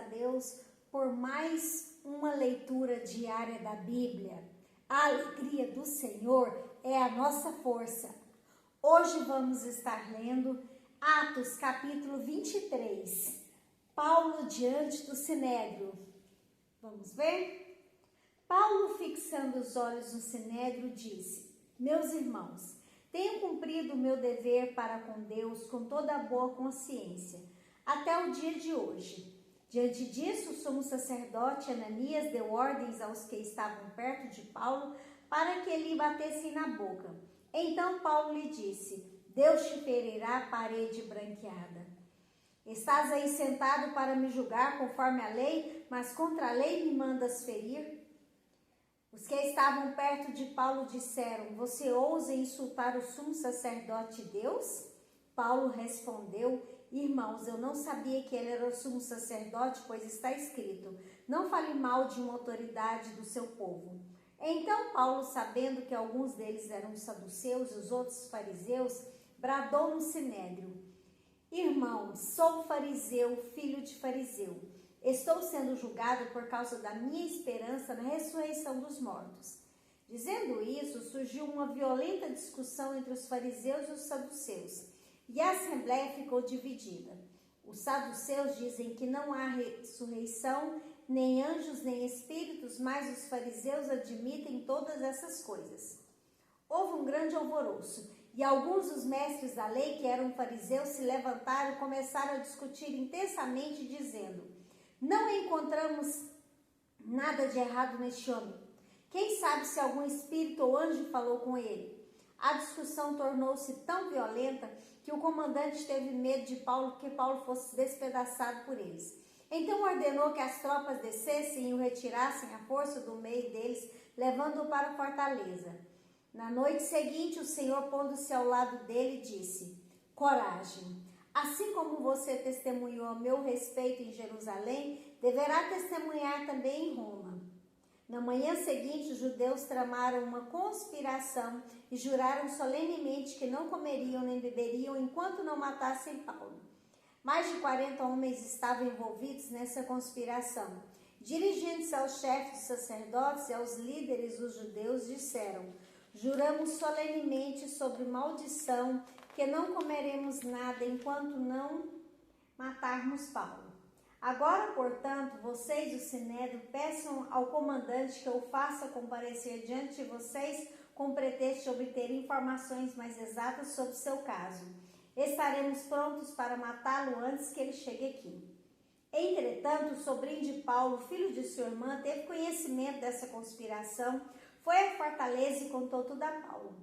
a Deus por mais uma leitura diária da Bíblia. A alegria do Senhor é a nossa força. Hoje vamos estar lendo Atos capítulo 23. Paulo diante do Sinédrio. Vamos ver? Paulo, fixando os olhos no Sinédrio, disse: Meus irmãos, tenho cumprido o meu dever para com Deus com toda a boa consciência, até o dia de hoje. Diante disso, o sumo sacerdote Ananias deu ordens aos que estavam perto de Paulo para que lhe batessem na boca. Então Paulo lhe disse: Deus te ferirá parede branqueada. Estás aí sentado para me julgar conforme a lei, mas contra a lei me mandas ferir? Os que estavam perto de Paulo disseram: Você ousa insultar o sumo sacerdote Deus? Paulo respondeu: Irmãos, eu não sabia que ele era o sumo sacerdote, pois está escrito: Não fale mal de uma autoridade do seu povo. Então Paulo, sabendo que alguns deles eram saduceus e os outros fariseus, bradou no sinédrio: Irmãos, sou fariseu, filho de fariseu. Estou sendo julgado por causa da minha esperança na ressurreição dos mortos. Dizendo isso, surgiu uma violenta discussão entre os fariseus e os saduceus, e a assembleia ficou dividida. Os saduceus dizem que não há ressurreição, nem anjos, nem espíritos, mas os fariseus admitem todas essas coisas. Houve um grande alvoroço, e alguns dos mestres da lei, que eram fariseus, se levantaram e começaram a discutir intensamente, dizendo: Não encontramos nada de errado neste homem. Quem sabe se algum espírito ou anjo falou com ele? A discussão tornou-se tão violenta que o comandante teve medo de Paulo, que Paulo fosse despedaçado por eles. Então ordenou que as tropas descessem e o retirassem à força do meio deles, levando-o para a fortaleza. Na noite seguinte, o Senhor, pondo-se ao lado dele, disse: Coragem! Assim como você testemunhou a meu respeito em Jerusalém, deverá testemunhar também em Roma. Na manhã seguinte, os judeus tramaram uma conspiração e juraram solenemente que não comeriam nem beberiam enquanto não matassem Paulo. Mais de 40 homens estavam envolvidos nessa conspiração. Dirigindo-se aos chefes dos sacerdotes e aos líderes dos judeus, disseram: Juramos solenemente sobre maldição que não comeremos nada enquanto não matarmos Paulo. Agora, portanto, vocês, o Sinédrio, peçam ao comandante que eu faça comparecer diante de vocês com pretexto de obter informações mais exatas sobre seu caso. Estaremos prontos para matá-lo antes que ele chegue aqui. Entretanto, o sobrinho de Paulo, filho de sua irmã, teve conhecimento dessa conspiração, foi à fortaleza e contou tudo a Paulo,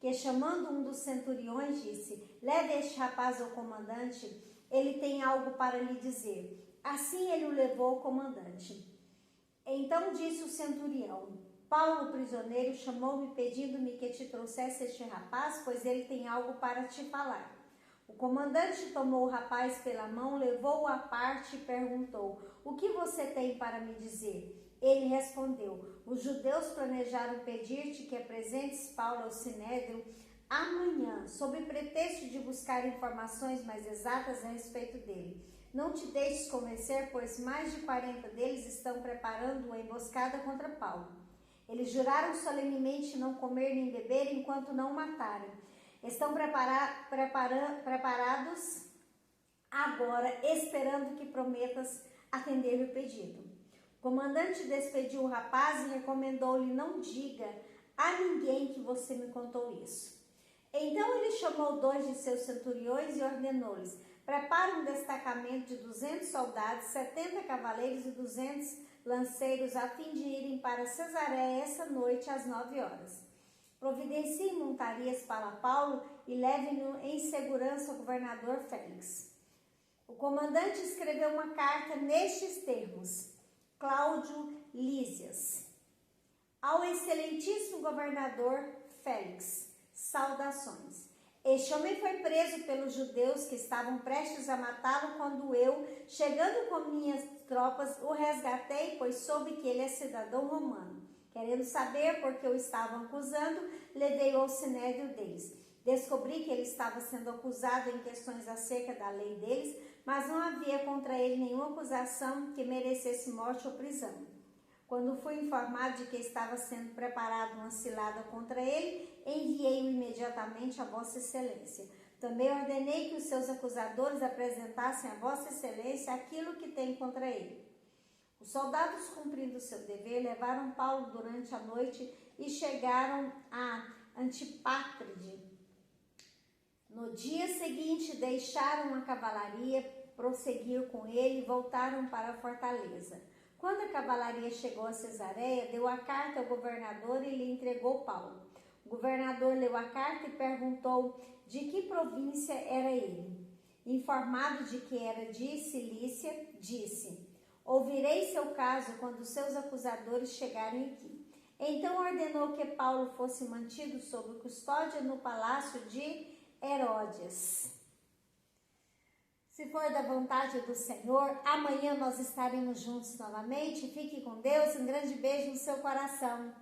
que, chamando um dos centuriões, disse: Leve este rapaz ao comandante, ele tem algo para lhe dizer. Assim ele o levou ao comandante. Então disse o centurião: Paulo, prisioneiro, chamou-me pedindo-me que te trouxesse este rapaz, pois ele tem algo para te falar. O comandante tomou o rapaz pela mão, levou-o à parte e perguntou: O que você tem para me dizer? Ele respondeu: Os judeus planejaram pedir-te que apresentes Paulo ao Sinédrio amanhã, sob pretexto de buscar informações mais exatas a respeito dele. Não te deixes convencer, pois mais de 40 deles estão preparando uma emboscada contra Paulo. Eles juraram solenemente não comer nem beber enquanto não o matarem. Estão preparados agora, esperando que prometas atender o pedido. O comandante despediu o rapaz e recomendou-lhe: Não diga a ninguém que você me contou isso. Então ele chamou 2 de seus centuriões e ordenou-lhes: Prepare um destacamento de 200 soldados, 70 cavaleiros e 200 lanceiros, a fim de irem para Cesareia essa noite às 9 horas. Providencie montarias para Paulo e leve-no em segurança ao governador Félix. O comandante escreveu uma carta nestes termos: Cláudio Lísias, ao excelentíssimo governador Félix, saudações. Este homem foi preso pelos judeus que estavam prestes a matá-lo quando eu, chegando com minhas tropas, o resgatei, pois soube que ele é cidadão romano. Querendo saber por que o estavam acusando, levei-o ao sinédrio deles. Descobri que ele estava sendo acusado em questões acerca da lei deles, mas não havia contra ele nenhuma acusação que merecesse morte ou prisão. Quando fui informado de que estava sendo preparada uma cilada contra ele, enviei-o imediatamente a Vossa Excelência. Também ordenei que os seus acusadores apresentassem a Vossa Excelência aquilo que tem contra ele. Os soldados, cumprindo seu dever, levaram Paulo durante a noite e chegaram a Antipátride. No dia seguinte, deixaram a cavalaria, prosseguiram com ele e voltaram para a fortaleza. Quando a cavalaria chegou a Cesareia, deu a carta ao governador e lhe entregou Paulo. O governador leu a carta e perguntou de que província era ele. Informado de que era de Cilícia, disse: ouvirei seu caso quando seus acusadores chegarem aqui. Então ordenou que Paulo fosse mantido sob custódia no palácio de Herodes. Se for da vontade do Senhor, amanhã nós estaremos juntos novamente. Fique com Deus, um grande beijo no seu coração.